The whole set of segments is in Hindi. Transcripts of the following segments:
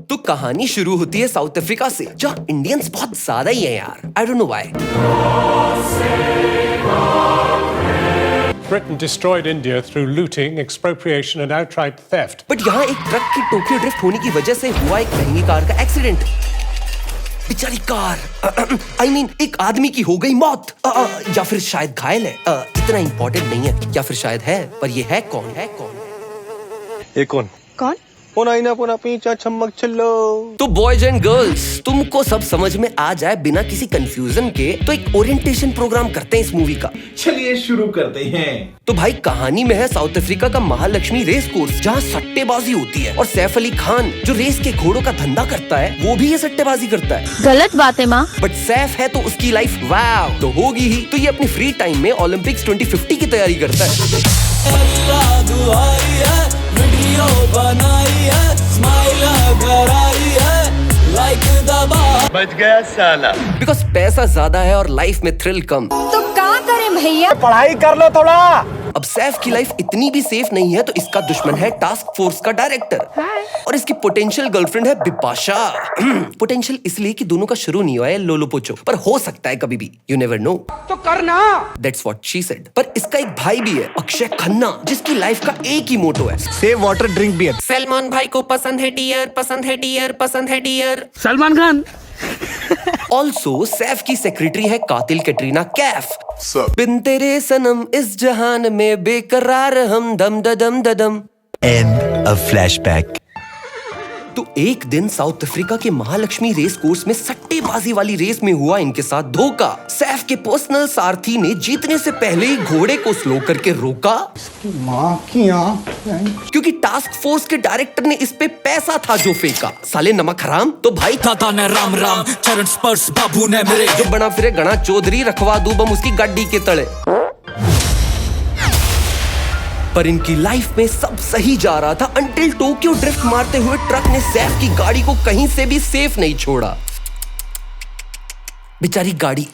तो कहानी शुरू होती है साउथ अफ्रीका से, जहाँ इंडियंस बहुत ज्यादा ही है यार। आई don't know why. Britain destroyed India through looting, expropriation and outright theft. But यहाँ एक ट्रक की टोक्यो ड्रिफ्ट होने की वजह से हुआ एक महंगी कार का एक्सीडेंट। बेचारी कार I mean, एक आदमी की हो गई मौत, या फिर शायद घायल है। इतना इम्पोर्टेंट नहीं है, या फिर शायद है, पर ये है कौन? ये कौन? तो बॉयज एंड गर्ल्स, तुमको सब समझ में आ जाए बिना किसी कंफ्यूजन के, तो एक ओरिएंटेशन प्रोग्राम करते हैं इस मूवी का। चलिए शुरू करते हैं। तो भाई कहानी में है साउथ अफ्रीका का महालक्ष्मी रेस कोर्स, जहाँ सट्टेबाजी होती है, और सैफ अली खान जो रेस के घोड़ों का धंधा करता है, वो भी ये सट्टेबाजी करता है। गलत बात है माँ। बट सैफ है तो उसकी लाइफ वाव तो होगी ही। तो ये अपनी फ्री टाइम में ओलंपिक्स 2050 की तैयारी करता है। बच गया साला। बिकॉज पैसा ज्यादा है और लाइफ में थ्रिल कम। तो क्या करें भैया? पढ़ाई कर लो थोड़ा। अब सैफ की लाइफ इतनी भी सेफ नहीं है, तो इसका दुश्मन है टास्क फोर्स का डायरेक्टर, और इसकी पोटेंशियल गर्लफ्रेंड है बिपाशा। पोटेंशियल इसलिए कि दोनों का शुरू नहीं हुआ है लोलो पोचो, पर हो सकता है कभी भी, यू नेवर नो। तो करना। That's what she said. पर इसका एक भाई भी है, अक्षय खन्ना, जिसकी लाइफ का एक ही मोटो है, save water drink beer. Salman भाई को पसंद है डियर, पसंद है डियर, पसंद है डियर। सलमान खान। ऑल्सो सैफ की सेक्रेटरी है कातिल कैटरीना कैफ। बिन तेरे सनम इस जहान में बेकरार हम दम ददम ददम। End of flashback. तो एक दिन साउथ अफ्रीका के महालक्ष्मी रेस कोर्स में सट्टेबाजी वाली रेस में हुआ इनके साथ धोखा। सैफ के पर्सनल सारथी ने जीतने से पहले ही घोड़े को स्लो करके रोका, क्योंकि टास्क फोर्स के डायरेक्टर ने इस पे पैसा था जो फेंका। साले नमक हराम। तो भाई दादा ने राम राम, चरण स्पर्श बाबू ने मेरे। जो बना फिरे गणा चौधरी, रखवा दूं बम उसकी गाड़ी के तले। पर इनकी लाइफ में सब सही जा रहा था, अंटिल टोक्यो ड्रिफ्ट मारते हुए ट्रक ने सैफ की गाड़ी को कहीं से भी सेफ नहीं छोड़ा। बेचारी गाड़ी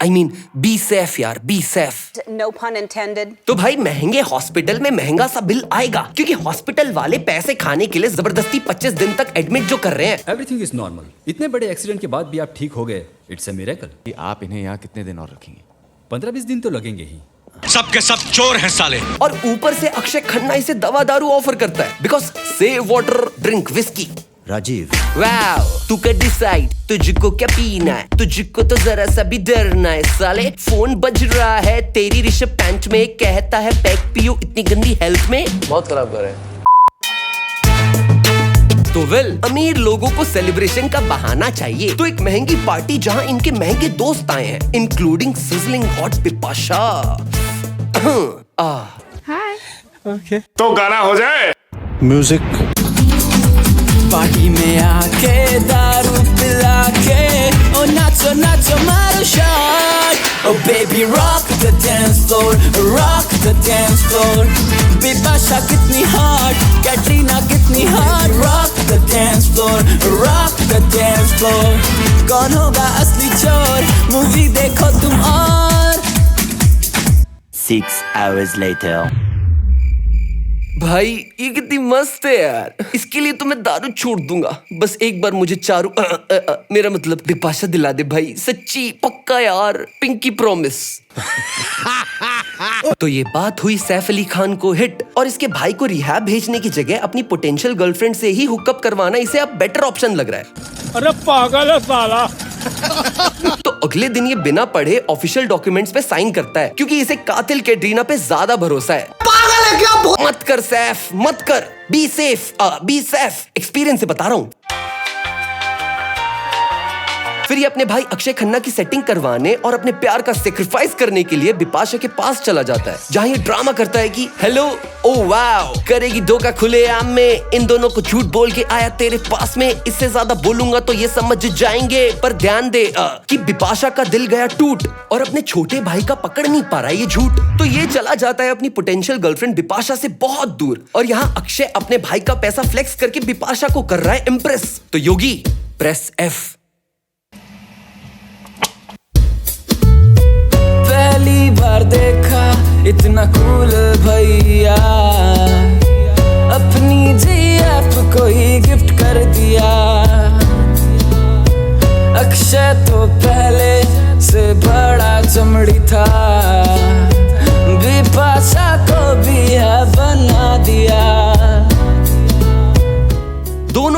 I mean, बी सेफ यार, be safe. No pun intended. तो भाई महंगे हॉस्पिटल में महंगा सा बिल आएगा, क्योंकि हॉस्पिटल वाले पैसे खाने के लिए जबरदस्ती 25 दिन तक एडमिट जो कर रहे हैं। Everything is normal. इतने बड़े एक्सीडेंट के बाद भी आप ठीक हो गए, इट्स अ मिरेकल। आप इन्हें यहाँ कितने दिन और रखेंगे? 15-20 दिन तो लगेंगे ही। सबके सब चोर हैं साले। और ऊपर से अक्षय खन्ना इसे दवा दारू ऑफर करता है, because save water drink whisky. Rajiv, wow, तू कर डिसाइड तुझको क्या पीना है, तुझको तो जरा सा भी डरना है साले। फोन बज रहा है तेरी ऋषभ पैंट में, कहता है पैक पियो इतनी गंदी हेल्थ में। बहुत खराब कर रहे हैं। तो वेल, अमीर लोगों को सेलिब्रेशन का बहाना चाहिए, तो एक महंगी पार्टी जहां इनके महंगे दोस्त आए हैं, इंक्लूडिंग सिजलिंग हॉट बिपाशा। हाय। ओके, तो गाना हो जाए। म्यूजिक। पार्टी में आके दारू पिला के, ओ नाचो नाचो मारो shot, oh baby rock the dance floor, rock the dance floor. Bipasha कितनी हॉट, कैटरीना कितनी hot, rock the dance floor, rock the dance floor. कौन होगा असली चोर, मूवी देखो तुम और। 6 hours later. भाई ये कितनी मस्त है यार, इसके लिए तो मैं दारू छोड़ दूंगा, बस एक बार मुझे चारू मेरा मतलब बिपाशा दिला दे भाई, सच्ची पक्का यार, पिंकी प्रॉमिस। तो ये बात हुई सैफ अली खान को हिट, और इसके भाई को रिहैब भेजने की जगह अपनी पोटेंशियल गर्लफ्रेंड से ही हुकअप करवाना इसे अब बेटर ऑप्शन लग रहा है। अरे पागल है साला। तो अगले दिन ये बिना पढ़े ऑफिशियल डॉक्यूमेंट्स पे साइन करता है, क्योंकि इसे कातिल कैटरीना पे ज्यादा भरोसा है। पागल है क्या? मत कर सैफ, मत कर, be safe, be safe, experience से बता रहा हूँ। फिर ये अपने भाई अक्षय खन्ना की सेटिंग करवाने और अपने प्यार का सेक्रीफाइस करने के लिए बिपाशा के पास चला जाता है, जहाँ ये ड्रामा करता है कि हेलो, ओ वाओ, करेगी धोखा खुलेआम में, इन दोनों को झूठ बोल के आया तेरे पास में, इससे ज्यादा बोलूंगा तो ये समझ जाएंगे। पर ध्यान दे कि बिपाशा का दिल गया टूट, और अपने छोटे भाई का पकड़ नहीं पा रहा है ये झूठ, तो ये चला जाता है अपनी पोटेंशियल गर्लफ्रेंड बिपाशा से बहुत दूर। और यहाँ अक्षय अपने भाई का पैसा फ्लेक्स करके बिपाशा को कर रहा है इम्प्रेस। तो योगी, प्रेस F। पहली बार देखा इतना कूल भैया,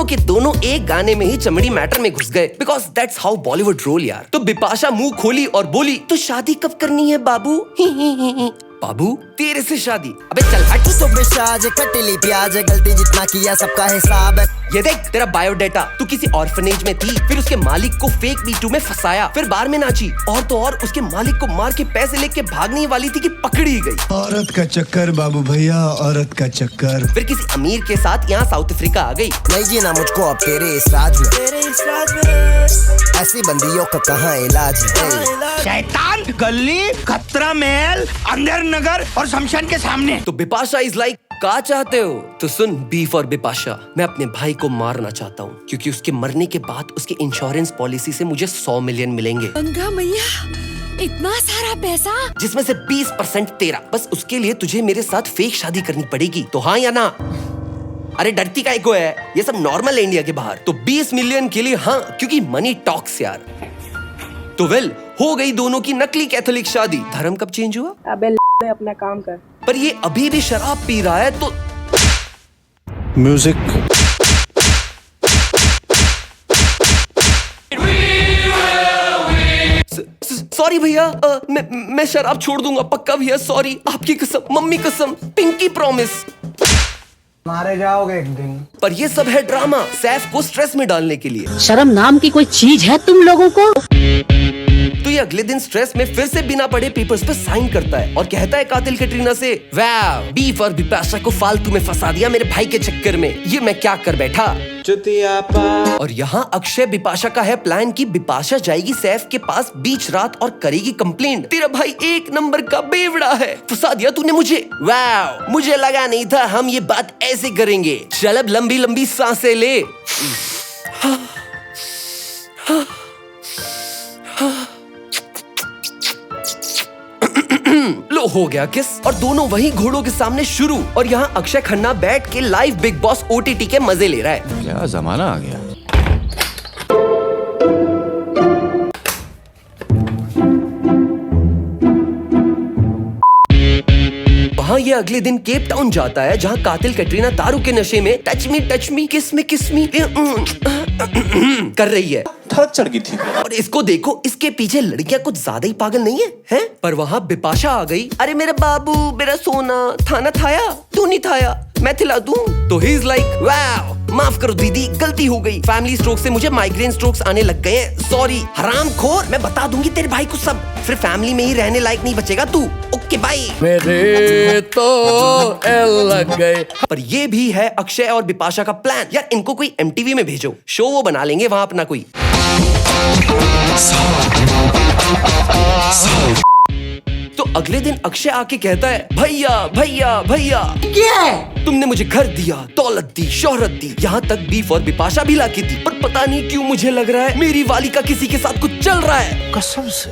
दोनों के दोनों एक गाने में ही चमड़ी मैटर में घुस गए, because that's how Bollywood roll यार। तो बिपाशा मुंह खोली और बोली, तो शादी कब करनी है बाबू? बाबू तेरे से शादी? अबे चल हट। तो बेशाज कटीली प्याज, गलती जितना किया सबका हिसाब है। ये देख तेरा बायोडाटा, तू किसी ऑर्फनेज में थी, फिर उसके मालिक को फेक मीटू में फंसाया, फिर बार में नाची, और तो और उसके मालिक को मार के पैसे लेके भागने वाली थी कि पकड़ी गई। औरत का चक्कर बाबू भैया, औरत का चक्कर। फिर किसी अमीर के साथ यहाँ साउथ अफ्रीका आ गई। नहीं जीना मुझको अब तेरे इस राज में, ऐसी बंदियों का कहाँ इलाज है। शैतान गली, खतरा महल, अंदर नगर और शमशान के सामने। तो बिपाशा इज लाइक, का चाहते हो? तो सुन बीफ और बिपाशा, मैं अपने भाई को मारना चाहता हूँ, क्योंकि उसके मरने के बाद उसके इंश्योरेंस पॉलिसी से मुझे 100 मिलियन मिलेंगे। गंगा मैया, इतना सारा पैसा? जिसमें से 20% तेरा। बस उसके लिए तुझे मेरे साथ फेक शादी करनी पड़ेगी, तो हाँ या ना? अरे डरती काहे को है, ये सब नॉर्मल है इंडिया के बाहर। तो 20 मिलियन के लिए हाँ, क्योंकि मनी टॉक्स यार। तो वेल, हो गई दोनों की नकली कैथोलिक शादी। धर्म कब चेंज हुआ? अबे अपना काम कर। पर ये अभी भी शराब पी रहा है तो म्यूजिक। सॉरी भैया, मैं शराब छोड़ दूंगा पक्का भैया, सॉरी, आपकी कसम, मम्मी कसम, पिंकी प्रॉमिस। मारे जाओगे एक दिन। पर ये सब है ड्रामा, सैफ को स्ट्रेस में डालने के लिए। शर्म नाम की कोई चीज है तुम लोगों को? तो ये अगले दिन स्ट्रेस में फिर से बिना पढ़े पेपर्स पे साइन करता है और कहता है कातिल कैटरीना से, वाव, बीफ और बिपाशा को फालतू में फंसा दिया मेरे भाई के चक्कर में, ये मैं क्या कर बैठा। और यहाँ अक्षय बिपाशा का है प्लान कि बिपाशा जाएगी सैफ के पास बीच रात और करेगी कंप्लेंट, तेरा भाई एक नंबर का बेवड़ा है, फंसा दिया तूने मुझे। वाव, मुझे लगा नहीं था हम ये बात ऐसे करेंगे। चल अब लंबी लंबी सांसें ले। लो हो गया किस, और दोनों वही घोड़ों के सामने शुरू। और यहाँ अक्षय खन्ना बैठ के लाइव बिग बॉस OTT के मजे ले रहा है। क्या जमाना आ गया। वहाँ ये अगले दिन केप टाउन जाता है, जहाँ कातिल कैटरीना दारू के नशे में टच मी किस मी कर रही है। धड़क चढ़ गई थी। और इसको देखो, इसके पीछे लड़कियां कुछ ज्यादा ही पागल नहीं है, हैं? पर वहाँ बिपाशा आ गई। अरे मेरा बाबू, मेरा सोना, खाना खाया? तू नहीं खाया, मैं खिला दूं। तो ही इज लाइक, वाव, माफ करो दीदी, गलती हो गई, फैमिली स्ट्रोक से मुझे माइग्रेन स्ट्रोक्स आने लग गए हैं, सॉरी। हरामखोर, मैं बता दूंगी तेरे भाई को सब, फिर फैमिली में ही रहने लायक नहीं बचेगा तू। Okay bye. मेरे तो एल लग गए। पर ये भी है अक्षय और बिपाशा का प्लान। यार इनको कोई MTV में भेजो, शो वो बना लेंगे वहाँ अपना कोई। तो अगले दिन अक्षय आके कहता है, भैया भैया भैया, क्या? तुमने मुझे घर दिया, दौलत दी, शोहरत दी, यहाँ तक बीफ और बिपाशा भी लाके दी, पर पता नहीं क्यों मुझे लग रहा है मेरी वाली का किसी के साथ कुछ चल रहा है। कसम से।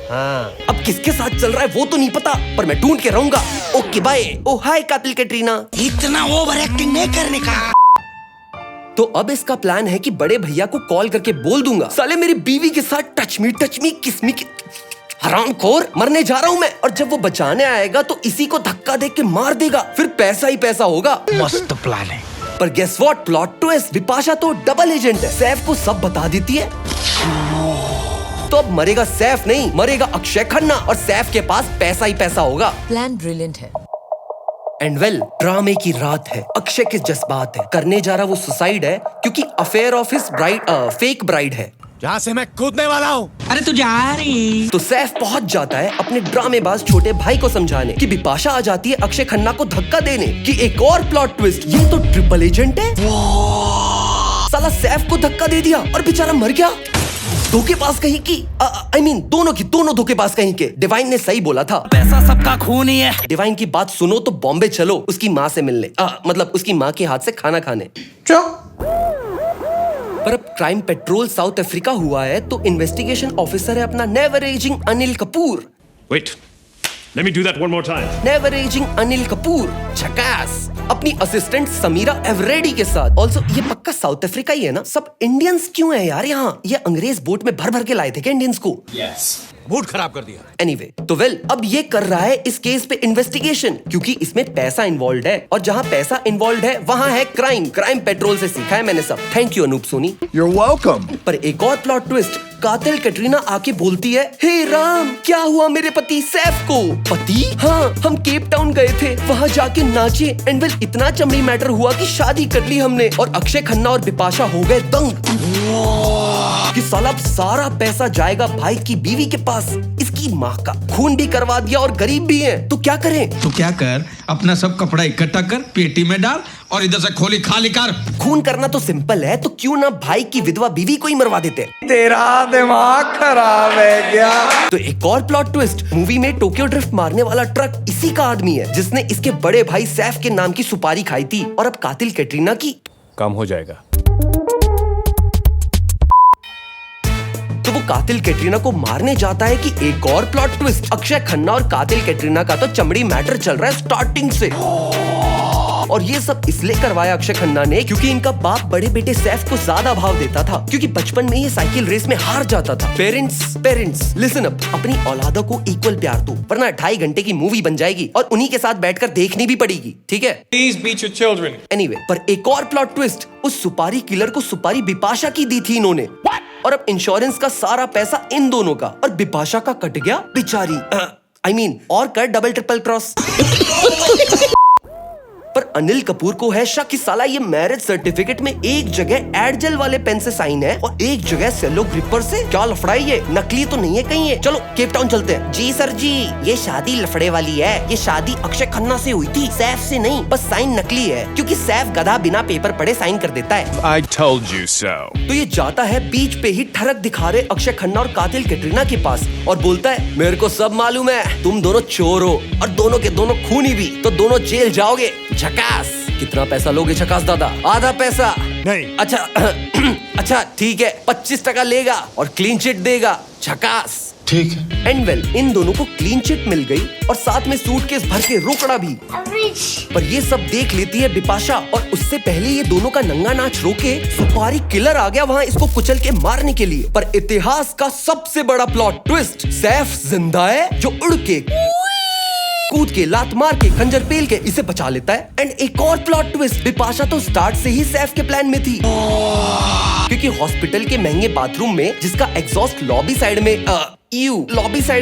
हाँ, अब किसके साथ चल रहा है वो तो नहीं पता, पर मैं ढूंढ के रहूंगा। Okay bye. ओ हाय कातिल कैटरीना। इतना ओवर एक्टिंग नहीं करने का। तो अब इसका प्लान है कि बड़े भैया को कॉल करके बोल दूंगा, साले मेरी बीवी के साथ टच मी किस मी। हरामखोर, मरने जा रहा हूँ मैं, और जब वो बचाने आएगा तो इसी को धक्का दे के मार देगा, फिर पैसा ही पैसा होगा। मस्त प्लान है। पर guess what, plot twist, Bipasha तो डबल एजेंट है, सैफ को सब बता देती है। तो अब मरेगा सैफ नहीं, मरेगा अक्षय खन्ना, और सैफ के पास पैसा ही पैसा होगा। प्लान ब्रिलियंट है। एंड वेल, ड्रामे की रात है, अक्षय के जज्बात है, करने जा रहा वो सुसाइड है, क्योंकि affair of his bride fake bride है, जहाँ से मैं कूदने वाला हूँ। अरे तू जा रही। तो सैफ पहुंच जाता है अपने ड्रामेबाज छोटे भाई को समझाने कि बिपाशा आ जाती है अक्षय खन्ना को धक्का देने, कि एक और प्लॉट ट्विस्ट, ये तो ट्रिपल एजेंट है। साला सैफ को धक्का दे दिया और बेचारा मर गया। धोखेबाज कहीं की, I mean, दोनों धोखेबाज कहीं के। डिवाइन ने सही बोला था, पैसा सबका खून ही है। डिवाइन की बात सुनो तो बॉम्बे चलो उसकी माँ से मिलने, मतलब उसकी माँ के हाथ से खाना खाने। पर अब क्राइम पेट्रोल साउथ अफ्रीका हुआ है, तो इन्वेस्टिगेशन ऑफिसर है अपना never aging Anil Kapoor. Wait, Let me do that one more time. Never aging Anil Kapoor झकास अपनी असिस्टेंट समीरा एवरेडी के साथ। ऑल्सो ये पक्का साउथ अफ्रीका ही है ना? सब इंडियंस क्यों है यार यहाँ? ये अंग्रेज बोट में भर भर के लाए थे क्या इंडियंस को? मूड खराब कर दिया। एनीवे, तो वेल अब ये कर रहा है इस केस पे इन्वेस्टिगेशन, क्योंकि इसमें पैसा इन्वॉल्व है, और जहाँ पैसा इन्वॉल्व है वहाँ है क्राइम। क्राइम पेट्रोल से सीखा है मैंने सब। Thank you Anoop Soni. You're welcome. पर एक और प्लॉट ट्विस्ट, कातिल कैटरीना आके बोलती है, हे राम क्या हुआ मेरे पति सैफ को? पति? हाँ, हम केप टाउन गए थे, वहाँ जाके नाचे एंड वेल इतना चमड़ी मैटर हुआ कि शादी कर ली हमने, और अक्षय खन्ना और बिपाशा हो गए दंग कि साला अब सारा पैसा जाएगा भाई की बीवी के पास। इसकी माँ का खून भी करवा दिया और गरीब भी है, तो क्या करें? तो क्या कर, अपना सब कपड़ा इकट्ठा कर, पेटी में डाल और इधर से खोली खाली कर। खून करना तो सिंपल है, तो क्यों ना भाई की विधवा बीवी को ही मरवा देते? तेरा दिमाग खराब है क्या? तो एक और प्लॉट ट्विस्ट, मूवी में टोक्यो ड्रिफ्ट मारने वाला ट्रक इसी का आदमी है जिसने इसके बड़े भाई सैफ के नाम की सुपारी खाई थी, और अब कातिल कैटरीना की काम हो जाएगा। तो वो कातिल कैटरीना को मारने जाता है कि एक और प्लॉट ट्विस्ट, अक्षय खन्ना और कातिल कैटरीना का तो चमड़ी मैटर चल रहा है स्टार्टिंग से, और ये सब इसलिए करवाया अक्षय खन्ना ने क्योंकि इनका बाप बड़े बेटे सैफ को ज्यादा भाव देता था, क्योंकि बचपन में ये साइकिल रेस में हार जाता था। पेरेंट्स लिसन अप, अपनी औलादों को इक्वल प्यार दो, वरना 2.5 घंटे की मूवी बन जाएगी और उन्हीं के साथ बैठकर देखनी भी पड़ेगी, ठीक है? Please beat your children. Anyway, पर एक और प्लॉट ट्विस्ट, उस सुपारी किलर को सुपारी बिपाशा की दी थी इन्होंने, और अब इंश्योरेंस का सारा पैसा इन दोनों का, और बिपाशा का कट गया बेचारी। I mean, और कर डबल ट्रिपल क्रॉस। पर अनिल कपूर को है शक कि साला ये मैरिज सर्टिफिकेट में एक जगह एडजेल वाले पेन से साइन है और एक जगह सेलो ग्रिपर से। क्या लफड़ा है ये? नकली तो नहीं है कहीं ये? चलो केप टाउन चलते हैं। जी सर जी, ये शादी लफड़े वाली है। ये शादी अक्षय खन्ना से हुई थी, सैफ से नहीं। बस साइन नकली है क्योंकि सैफ गधा बिना पेपर पढ़े साइन कर देता है। I told you so. तो ये जाता है बीच पे ही ठरक दिखा रहे अक्षय खन्ना और कातिल कैटरीना के पास और बोलता है, मेरे को सब मालूम है, तुम दोनों चोर हो और दोनों के दोनों खूनी भी, तो दोनों जेल जाओगे। झकास। कितना पैसा लोगे झकास दादा? आधा पैसा नहीं। अच्छा अच्छा ठीक है, 25% लेगा और क्लीन चिट देगा। झकास। ठीक है। एंड वेल, इन दोनों को क्लीन चिट मिल गई और साथ में सूटकेस भर के रोकड़ा भी। पर ये सब देख लेती है बिपाशा, और उससे पहले ये दोनों का नंगा नाच रोके सुपारी किलर आ गया वहाँ इसको कुचल के मारने के लिए। पर इतिहास का सबसे बड़ा प्लॉट ट्विस्ट, सैफ जिंदा है जो उड़ के कूद के लात मार के खंजर पेल के इसे बचा लेता है। एंड एक और प्लॉट ट्विस्ट, बिपाशा तो स्टार्ट से ही सैफ के प्लान में थी, क्योंकि हॉस्पिटल के महंगे बाथरूम में जिसका एग्जॉस्ट लॉबी साइड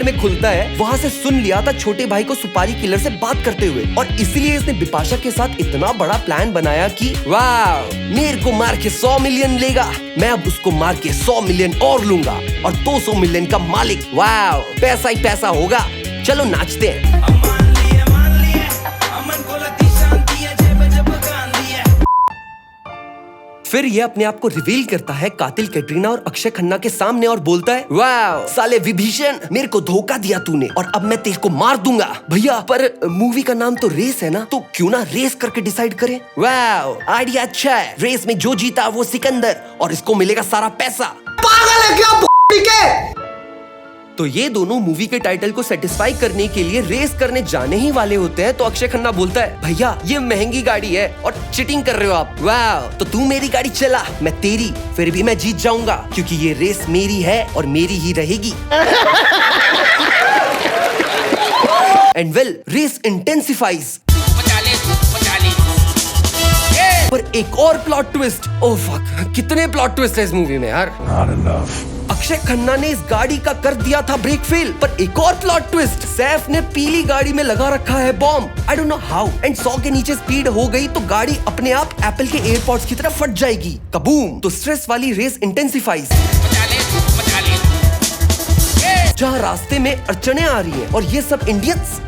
में खुलता है, वहाँ से सुन लिया था छोटे भाई को सुपारी किलर से बात करते हुए, और इसीलिए इसने बिपाशा के साथ इतना बड़ा प्लान बनाया कि वाह, मेरे को मार के 100 मिलियन लेगा, मैं अब उसको मार के 100 मिलियन और लूंगा और 200 मिलियन का मालिक। वाह, पैसा ही पैसा होगा। चलो नाचते हैं। फिर ये अपने आप को रिवील करता है कातिल कैटरीना और अक्षय खन्ना के सामने और बोलता है, वाह साले विभीषण, मेरे को धोखा दिया तूने और अब मैं तेरे को मार दूंगा। भैया पर मूवी का नाम तो रेस है ना, तो क्यों ना रेस करके डिसाइड करें? वाह आइडिया अच्छा है। रेस में जो जीता वो सिकंदर और इसको मिलेगा सारा पैसा। पागल है क्या के? तो ये दोनों मूवी के टाइटल को सेटिस्फाई करने के लिए रेस करने जाने ही वाले होते हैं, तो अक्षय खन्ना बोलता है, भैया ये महंगी गाड़ी है और चीटिंग कर रहे हो आप। वाह, तो तू मेरी गाड़ी चला, मैं तेरी, फिर भी मैं जीत जाऊंगा क्योंकि ये रेस मेरी है और मेरी ही रहेगी। And well, race intensifies. पर एक और प्लॉट ट्विस्ट। ओह फक, कितने प्लॉट ट्विस्ट है इस मूवी में यार। अक्षय खन्ना ने इस गाड़ी का कर दिया था ब्रेक फेल। पर एक और प्लॉट ट्विस्ट, सैफ ने पीली गाड़ी में लगा रखा है bomb. I don't know how, and 100 के नीचे स्पीड हो गई तो गाड़ी अपने आप एप्पल के एयरपॉड्स की तरह फट जाएगी। कबूम। तो स्ट्रेस वाली रेस इंटेंसिफाइज। जहाँ रास्ते में अड़चने आ रही हैं और ये सब इंडियंस,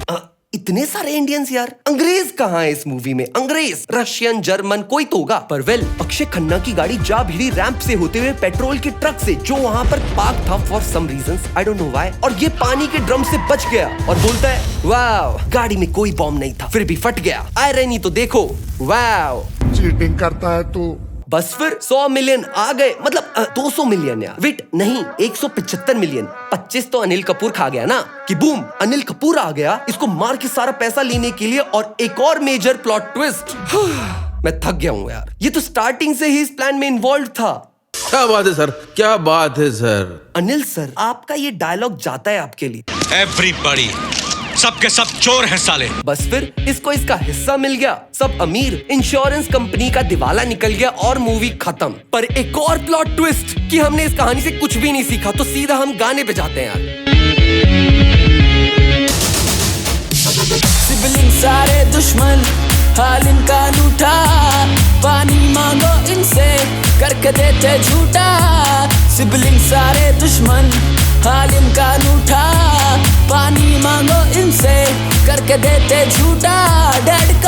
इतने सारे इंडियंस यार। अंग्रेज कहाँ है इस मूवी में? अंग्रेज, रशियन, जर्मन कोई तो होगा। पर वेल, अक्षय खन्ना की गाड़ी जा भिड़ी रैंप से होते हुए पेट्रोल के ट्रक से जो वहाँ पर पार्क था for some reasons, I don't know why, और ये पानी के ड्रम से बच गया और बोलता है, वाह गाड़ी में कोई बॉम्ब नहीं था फिर भी फट गया। आयरनी तो देखो। वाह, चीटिंग करता है तू। बस फिर 100 मिलियन आ गए, मतलब 200 मिलियन यार, वेट नहीं 175 मिलियन। 25 तो अनिल कपूर खा गया ना, कि बूम अनिल कपूर आ गया इसको मार के सारा पैसा लेने के लिए। और एक और मेजर प्लॉट ट्विस्ट। मैं थक गया हूँ यार, ये तो स्टार्टिंग से ही इस प्लान में इन्वॉल्व था। क्या बात है सर, क्या बात है सर। अनिल सर, आपका ये डायलॉग जाता है आपके लिए। एवरीबॉडी, सबके सब चोर हैं साले। बस फिर इसको इसका हिस्सा मिल गया, सब अमीर, इंश्योरेंस कंपनी का दिवाला निकल गया और मूवी खत्म। पर एक और प्लॉट ट्विस्ट कि हमने इस कहानी से कुछ भी नहीं सीखा, तो सीधा हम गाने पे जाते हैं यार। सिबलिंग सारे दुश्मन, हाल इनका अनूठा, पानी मांगो इनसे करके देते झूठा। सिबलिंग सारे दुश्मन, हाल इनका अनूठा, पानी मांगो इनसे करके देते झूठा। डैड